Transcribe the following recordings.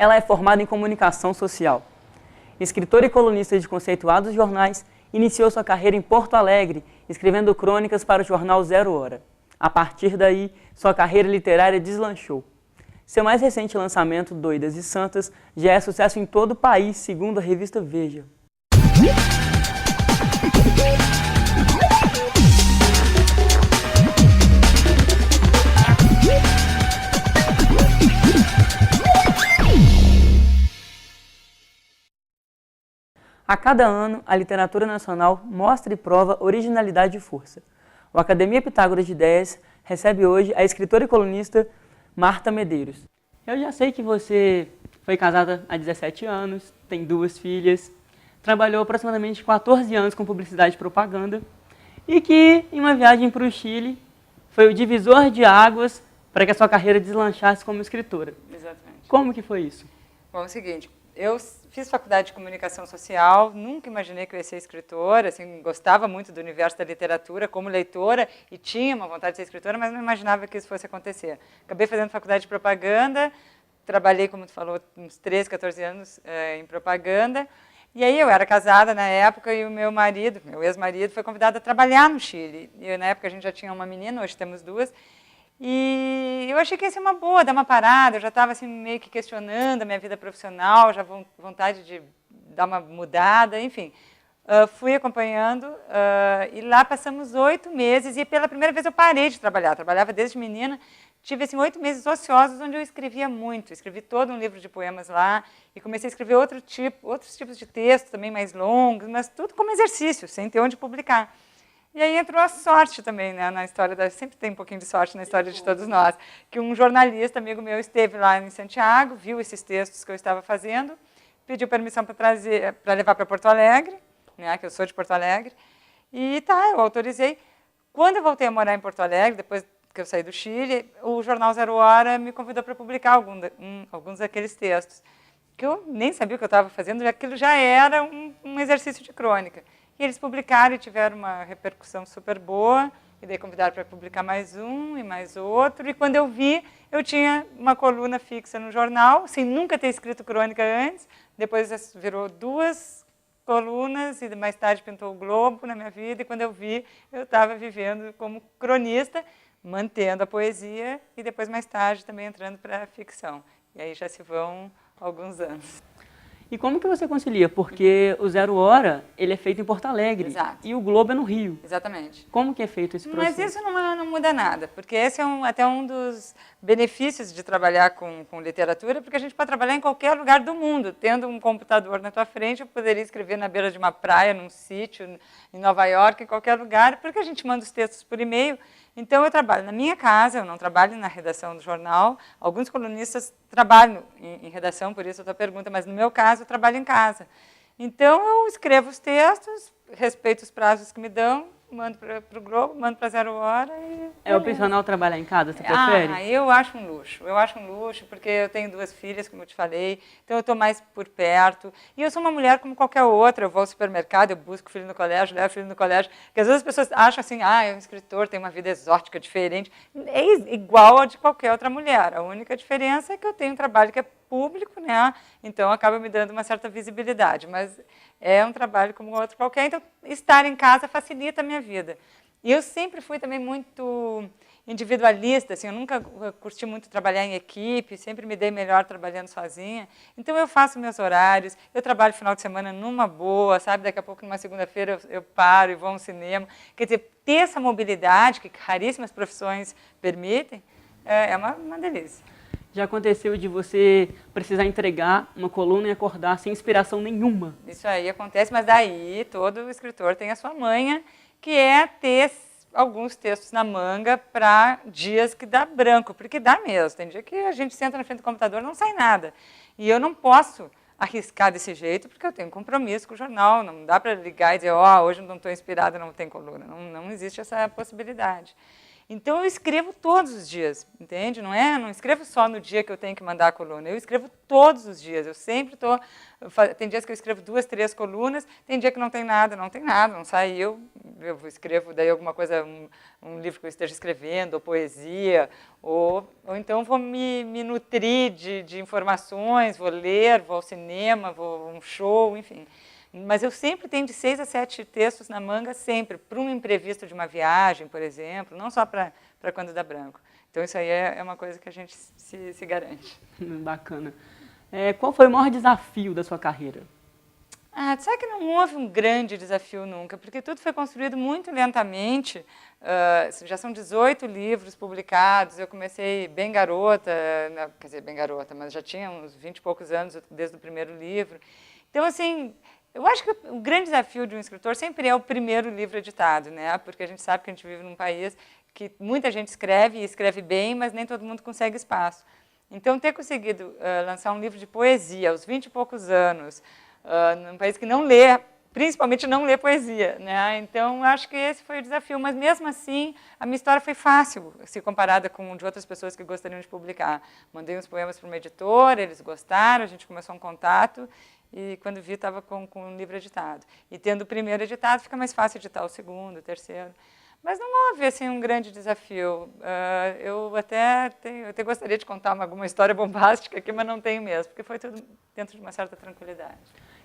Ela é formada em comunicação social. Escritora e colunista de conceituados jornais, iniciou sua carreira em Porto Alegre, escrevendo crônicas para o jornal Zero Hora. A partir daí, sua carreira literária deslanchou. Seu mais recente lançamento, Doidas e Santas, já é sucesso em todo o país, segundo a revista Veja. A cada ano, a literatura nacional mostra e prova originalidade e força. O Academia Pitágoras de Ideias recebe hoje a escritora e colunista Marta Medeiros. Eu já sei que você foi casada há 17 anos, tem 2 filhas, trabalhou aproximadamente 14 anos com publicidade e propaganda e que, em uma viagem para o Chile, foi o divisor de águas para que a sua carreira deslanchasse como escritora. Exatamente. Como que foi isso? Bom, é o seguinte, eu fiz faculdade de comunicação social, nunca imaginei que eu ia ser escritora, assim, gostava muito do universo da literatura como leitora e tinha uma vontade de ser escritora, mas não imaginava que isso fosse acontecer. Acabei fazendo faculdade de propaganda, trabalhei, como tu falou, uns 13, 14 anos em propaganda, e aí eu era casada na época e o meu marido, meu ex-marido, foi convidado a trabalhar no Chile. E na época a gente já tinha uma menina, hoje temos 2, e eu achei que ia ser uma boa, dar uma parada, eu já estava assim, meio que questionando a minha vida profissional, já vontade de dar uma mudada, enfim. Fui acompanhando e lá passamos 8 meses e pela primeira vez eu parei de trabalhar, trabalhava desde menina, tive assim, 8 meses ociosos onde eu escrevia muito, escrevi todo um livro de poemas lá e comecei a escrever outros tipos de textos também mais longos, mas tudo como exercício, sem ter onde publicar. E aí entrou a sorte também, né, na história, sempre tem um pouquinho de sorte na história de todos nós, que um jornalista, amigo meu, esteve lá em Santiago, viu esses textos que eu estava fazendo, pediu permissão para levar para Porto Alegre, né, que eu sou de Porto Alegre, e eu autorizei. Quando eu voltei a morar em Porto Alegre, depois que eu saí do Chile, o jornal Zero Hora me convidou para publicar alguns daqueles textos, que eu nem sabia o que eu estava fazendo, e aquilo já era um exercício de crônica. E eles publicaram e tiveram uma repercussão super boa, e daí convidaram para publicar mais um e mais outro, e quando eu vi, eu tinha uma coluna fixa no jornal, sem nunca ter escrito crônica antes, depois virou 2 colunas, e mais tarde pintou o Globo na minha vida, e quando eu vi, eu estava vivendo como cronista, mantendo a poesia, e depois mais tarde também entrando para a ficção. E aí já se vão alguns anos. E como que você concilia? Porque o Zero Hora, ele é feito em Porto Alegre. Exato. E o Globo é no Rio. Exatamente. Como que é feito esse processo? Mas isso não muda nada, porque esse é até um dos benefícios de trabalhar com literatura, porque a gente pode trabalhar em qualquer lugar do mundo. Tendo um computador na tua frente, eu poderia escrever na beira de uma praia, num sítio, em Nova York, em qualquer lugar, porque a gente manda os textos por e-mail. Então, eu trabalho na minha casa, eu não trabalho na redação do jornal. Alguns colunistas trabalham em redação, por isso a tua pergunta, mas no meu caso, eu trabalho em casa. Então, eu escrevo os textos, respeito os prazos que me dão, mando para o Globo, mando para Zero Hora e... É opcional trabalhar em casa, você prefere? Eu acho um luxo, porque eu tenho 2 filhas, como eu te falei, então eu estou mais por perto, e eu sou uma mulher como qualquer outra, eu vou ao supermercado, eu busco o filho no colégio, levo o filho no colégio, porque às vezes as pessoas acham assim, é um escritor, tem uma vida exótica, diferente, é igual a de qualquer outra mulher, a única diferença é que eu tenho um trabalho que é público, né? Então acaba me dando uma certa visibilidade, mas é um trabalho como outro qualquer, então estar em casa facilita a minha vida. E eu sempre fui também muito individualista, assim, eu nunca curti muito trabalhar em equipe, sempre me dei melhor trabalhando sozinha. Então eu faço meus horários, eu trabalho final de semana numa boa, sabe? Daqui a pouco, numa segunda-feira, eu paro e vou ao cinema. Quer dizer, ter essa mobilidade que raríssimas profissões permitem, é uma delícia. Já aconteceu de você precisar entregar uma coluna e acordar sem inspiração nenhuma? Isso aí acontece, mas daí todo escritor tem a sua manha, que é ter alguns textos na manga para dias que dá branco, porque dá mesmo. Tem dia que a gente senta na frente do computador e não sai nada. E eu não posso arriscar desse jeito, porque eu tenho um compromisso com o jornal, não dá para ligar e dizer, hoje eu não estou inspirada, não tem coluna. Não existe essa possibilidade. Então, eu escrevo todos os dias, entende? Não escrevo só no dia que eu tenho que mandar a coluna, eu escrevo todos os dias, eu sempre estou... Tem dias que eu escrevo 2, 3 colunas, tem dia que não tem nada, não saiu, eu escrevo daí alguma coisa, um livro que eu esteja escrevendo, ou poesia, ou então vou me nutrir de informações, vou ler, vou ao cinema, vou a um show, enfim. Mas eu sempre tenho de 6 a 7 textos na manga, sempre, para um imprevisto de uma viagem, por exemplo, não só para quando dá branco. Então, isso aí é uma coisa que a gente se garante. Bacana. Qual foi o maior desafio da sua carreira? Sabe que não houve um grande desafio nunca, porque tudo foi construído muito lentamente. Já são 18 livros publicados, eu comecei bem garota, quer dizer, bem garota, mas já tinha uns 20 e poucos anos desde o primeiro livro. Então, assim... Eu acho que o grande desafio de um escritor sempre é o primeiro livro editado, né? Porque a gente sabe que a gente vive num país que muita gente escreve e escreve bem, mas nem todo mundo consegue espaço. Então, ter conseguido lançar um livro de poesia aos 20 e poucos anos, num país que não lê, principalmente não lê poesia, né? Então, acho que esse foi o desafio. Mas, mesmo assim, a minha história foi fácil, se comparada com de outras pessoas que gostariam de publicar. Mandei uns poemas para uma editora, eles gostaram, a gente começou um contato, e quando vi, estava com um livro editado. E tendo o primeiro editado, fica mais fácil editar o segundo, o terceiro. Mas não houve assim, um grande desafio. Eu até gostaria de contar alguma história bombástica aqui, mas não tenho mesmo, porque foi tudo dentro de uma certa tranquilidade.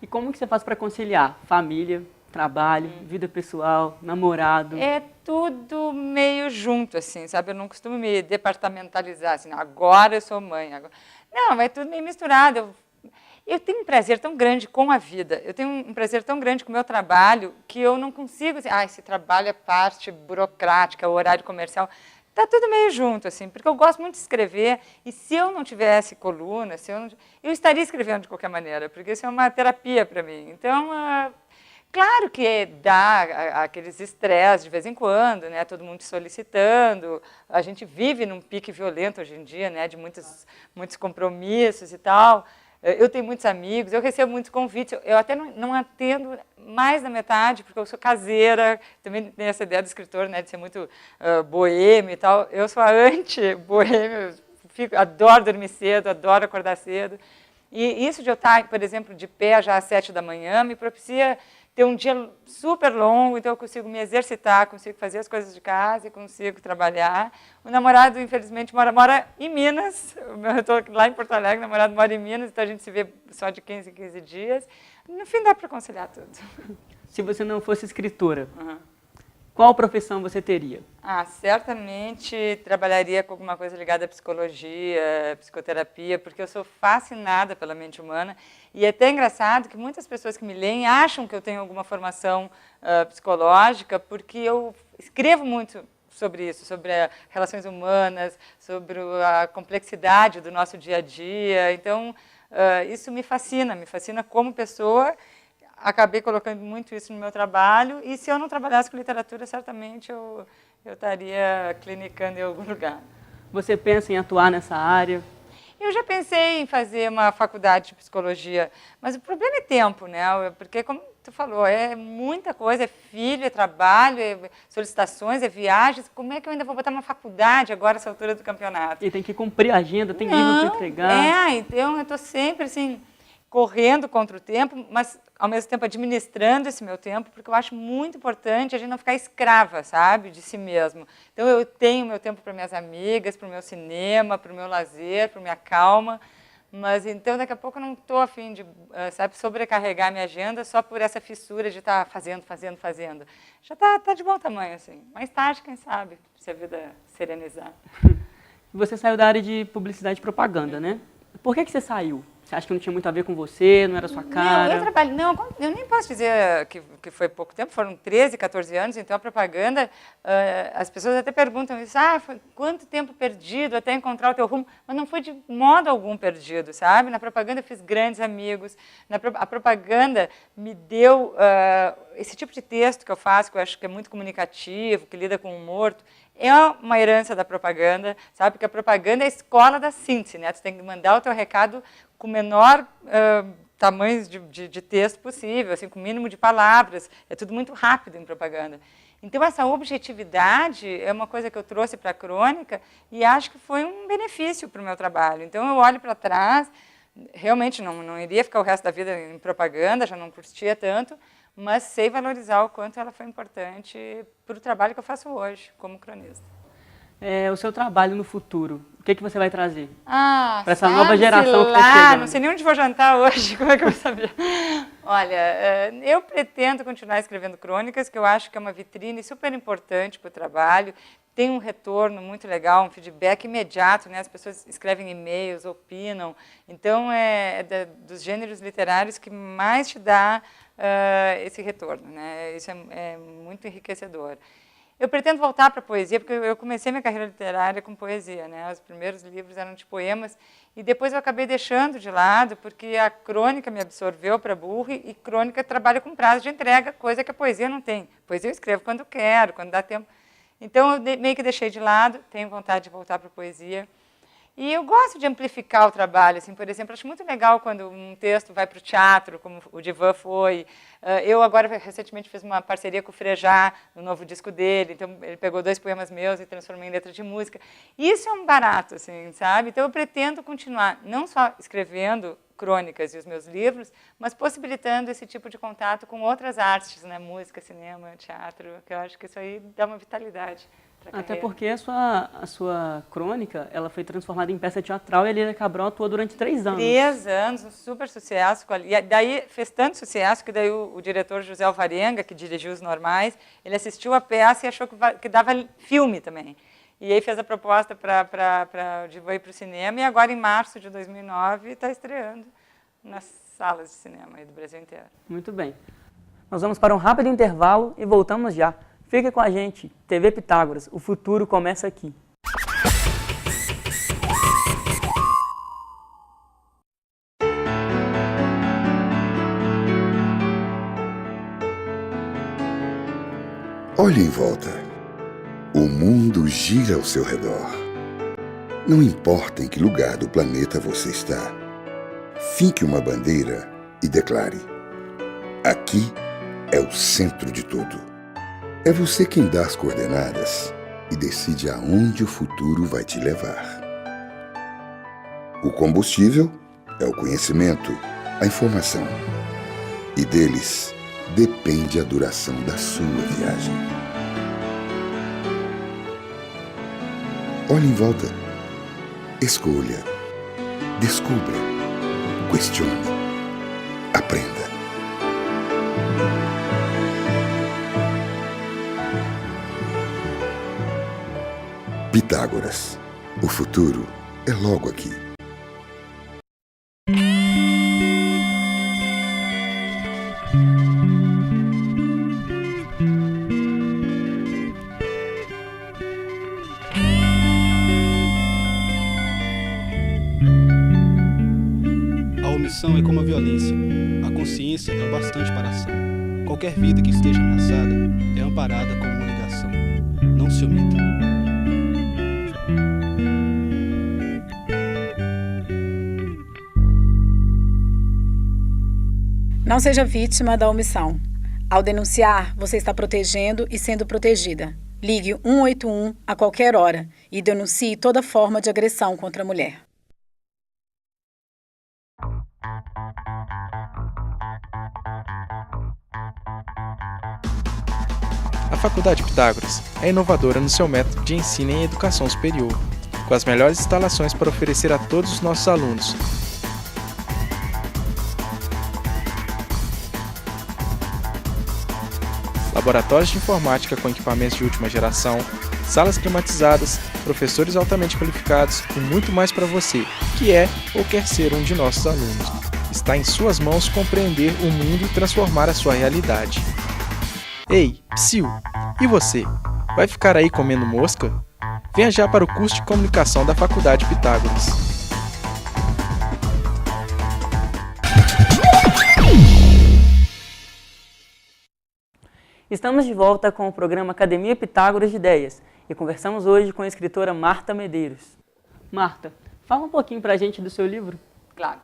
E como que você faz para conciliar família, trabalho, vida pessoal, namorado? É tudo meio junto, assim, sabe? Eu não costumo me departamentalizar, assim, agora eu sou mãe. Agora... Não, é tudo meio misturado. Eu tenho um prazer tão grande com a vida, eu tenho um prazer tão grande com o meu trabalho, que eu não consigo dizer, esse trabalho é parte burocrática, o horário comercial. Está tudo meio junto, assim, porque eu gosto muito de escrever, e se eu não tivesse coluna, eu estaria escrevendo de qualquer maneira, porque isso é uma terapia para mim. Então, claro que dá aqueles estresses de vez em quando, né? Todo mundo solicitando, a gente vive num pique violento hoje em dia, né? De muitos compromissos e tal. Eu tenho muitos amigos, eu recebo muitos convites, eu até não atendo mais da metade, porque eu sou caseira, também tenho essa ideia do escritor, né, de ser muito boêmio e tal. Eu sou a anti-boêmio, adoro dormir cedo, adoro acordar cedo. E isso de eu estar, por exemplo, de pé já às 7 da manhã, me propicia ter um dia super longo, então eu consigo me exercitar, consigo fazer as coisas de casa e consigo trabalhar. O namorado, infelizmente, mora em Minas, eu estou lá em Porto Alegre, o namorado mora em Minas, então a gente se vê só de 15 em 15 dias. No fim, dá para conciliar tudo. Se você não fosse escritora, qual profissão você teria? Certamente trabalharia com alguma coisa ligada à psicologia, psicoterapia, porque eu sou fascinada pela mente humana. E é até engraçado que muitas pessoas que me leem acham que eu tenho alguma formação psicológica, porque eu escrevo muito sobre isso, sobre relações humanas, sobre a complexidade do nosso dia a dia. Então, isso me fascina como pessoa. Acabei colocando muito isso no meu trabalho, e se eu não trabalhasse com literatura, certamente eu estaria clinicando em algum lugar. Você pensa em atuar nessa área? Eu já pensei em fazer uma faculdade de psicologia, mas o problema é tempo, né? Porque, como tu falou, é muita coisa, é filho, é trabalho, é solicitações, é viagens. Como é que eu ainda vou botar uma faculdade agora, nessa altura do campeonato? E tem que cumprir a agenda, tem livro para entregar. Então eu estou sempre assim, correndo contra o tempo, mas ao mesmo tempo administrando esse meu tempo, porque eu acho muito importante a gente não ficar escrava, sabe, de si mesmo. Então eu tenho meu tempo para minhas amigas, para o meu cinema, para o meu lazer, para minha calma, mas então daqui a pouco eu não estou a fim de, sabe, sobrecarregar a minha agenda só por essa fissura de estar fazendo. Já está de bom tamanho, assim. Mais tarde, quem sabe, se a vida serenizar. Você saiu da área de publicidade e propaganda, né? Por que você saiu? Você acha que não tinha muito a ver com você, não era sua cara? Eu nem posso dizer que foi pouco tempo, foram 13, 14 anos, então a propaganda, as pessoas até perguntam isso, foi quanto tempo perdido até encontrar o teu rumo, mas não foi de modo algum perdido, sabe? Na propaganda eu fiz grandes amigos, a propaganda me deu esse tipo de texto que eu faço, que eu acho que é muito comunicativo, que lida com o morto, é uma herança da propaganda, sabe? Porque a propaganda é a escola da síntese, né? Tu tem que mandar o teu recado com o menor tamanho de texto possível, assim, com o mínimo de palavras. É tudo muito rápido em propaganda. Então, essa objetividade é uma coisa que eu trouxe para a crônica e acho que foi um benefício para o meu trabalho. Então, eu olho para trás, realmente não iria ficar o resto da vida em propaganda, já não curtia tanto, mas sei valorizar o quanto ela foi importante para o trabalho que eu faço hoje, como cronista. O seu trabalho no futuro, o que você vai trazer? Para essa nova geração que está chegando. Não sei nem onde vou jantar hoje, como é que eu vou saber? Olha, eu pretendo continuar escrevendo crônicas, que eu acho que é uma vitrine super importante para o trabalho, tem um retorno muito legal, um feedback imediato, né? As pessoas escrevem e-mails, opinam, então dos gêneros literários que mais te dá esse retorno, né? Isso é muito enriquecedor. Eu pretendo voltar para a poesia, porque eu comecei minha carreira literária com poesia, né? Os primeiros livros eram de poemas, e depois eu acabei deixando de lado, porque a crônica me absorveu para burro, e crônica trabalha com prazo de entrega, coisa que a poesia não tem. Poesia eu escrevo quando quero, quando dá tempo. Então, eu meio que deixei de lado, tenho vontade de voltar para a poesia. E eu gosto de amplificar o trabalho, assim, por exemplo, acho muito legal quando um texto vai para o teatro, como o Divan foi. Eu agora, recentemente, fiz uma parceria com o Frejá, no novo disco dele, então ele pegou 2 poemas meus e transformou em letra de música. Isso é um barato, assim, sabe? Então eu pretendo continuar, não só escrevendo crônicas e os meus livros, mas possibilitando esse tipo de contato com outras artes, né? Música, cinema, teatro, que eu acho que isso aí dá uma vitalidade. Até porque a sua crônica, ela foi transformada em peça teatral e a Lília Cabral atuou durante 3 anos. 3 anos, um super sucesso. E daí fez tanto sucesso que daí o diretor José Alvarenga, que dirigiu Os Normais, ele assistiu a peça e achou que dava filme também. E aí fez a proposta para ir para o cinema, e agora em março de 2009 está estreando nas salas de cinema aí do Brasil inteiro. Muito bem. Nós vamos para um rápido intervalo e voltamos já. Fique com a gente, TV Pitágoras, o futuro começa aqui. Olhe em volta. O mundo gira ao seu redor. Não importa em que lugar do planeta você está, finque uma bandeira e declare: aqui é o centro de tudo. É você quem dá as coordenadas e decide aonde o futuro vai te levar. O combustível é o conhecimento, a informação. E deles depende a duração da sua viagem. Olhe em volta. Escolha. Descubra. Questione. Aprenda. Pitágoras. O futuro é logo aqui. A omissão é como a violência. A consciência é o bastante para a ação. Qualquer vida que esteja ameaçada é amparada como uma ligação. Não se omita. Não seja vítima da omissão. Ao denunciar, você está protegendo e sendo protegida. Ligue 181 a qualquer hora e denuncie toda forma de agressão contra a mulher. A Faculdade Pitágoras é inovadora no seu método de ensino em educação superior, com as melhores instalações para oferecer a todos os nossos alunos. Laboratórios de informática com equipamentos de última geração, salas climatizadas, professores altamente qualificados e muito mais para você, que é ou quer ser um de nossos alunos. Está em suas mãos compreender o mundo e transformar a sua realidade. Ei, psiu, e você? Vai ficar aí comendo mosca? Venha já para o curso de comunicação da Faculdade Pitágoras. Estamos de volta com o programa Academia Pitágoras de Ideias e conversamos hoje com a escritora Marta Medeiros. Marta, fala um pouquinho para a gente do seu livro. Claro.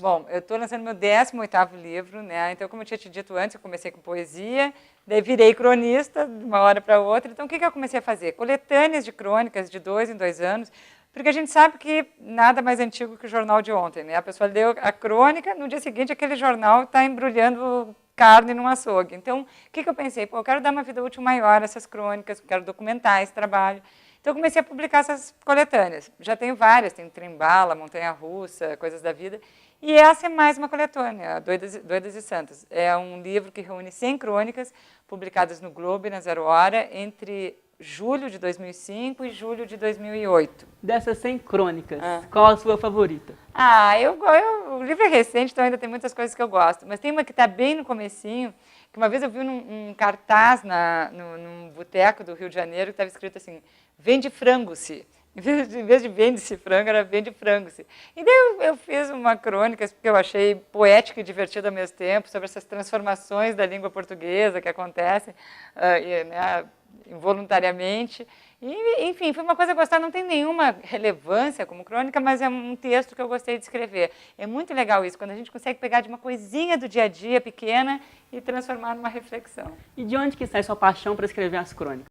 Bom, eu estou lançando meu 18º livro, né? Então, como eu tinha te dito antes, eu comecei com poesia, daí virei cronista de uma hora para outra. Então, o que eu comecei a fazer? Coletâneas de crônicas de 2 em 2 anos, porque a gente sabe que nada mais antigo que o jornal de ontem, né? A pessoa leu a crônica, no dia seguinte aquele jornal está embrulhando carne num açougue. Então, o que eu pensei? Pô, eu quero dar uma vida útil maior a essas crônicas, quero documentar esse trabalho. Então, eu comecei a publicar essas coletâneas. Já tenho várias, tem Trem-Bala, Montanha-Russa, Coisas da Vida. E essa é mais uma coletânea, Doidas e Santas. É um livro que reúne 100 crônicas publicadas no Globo e na Zero Hora entre julho de 2005 e julho de 2008. Dessas 100 crônicas, qual a sua favorita? O livro é recente, então ainda tem muitas coisas que eu gosto. Mas tem uma que está bem no comecinho, que uma vez eu vi num cartaz num boteco do Rio de Janeiro, que estava escrito assim, vende frango-se. Em vez de vende-se frango, era vende frango-se. E daí eu fiz uma crônica, porque eu achei poética e divertida ao mesmo tempo, sobre essas transformações da língua portuguesa que acontecem né, involuntariamente. E, enfim, foi uma coisa gostada, não tem nenhuma relevância como crônica, mas é um texto que eu gostei de escrever. É muito legal isso, quando a gente consegue pegar de uma coisinha do dia a dia pequena e transformar numa reflexão. E de onde que sai sua paixão para escrever as crônicas?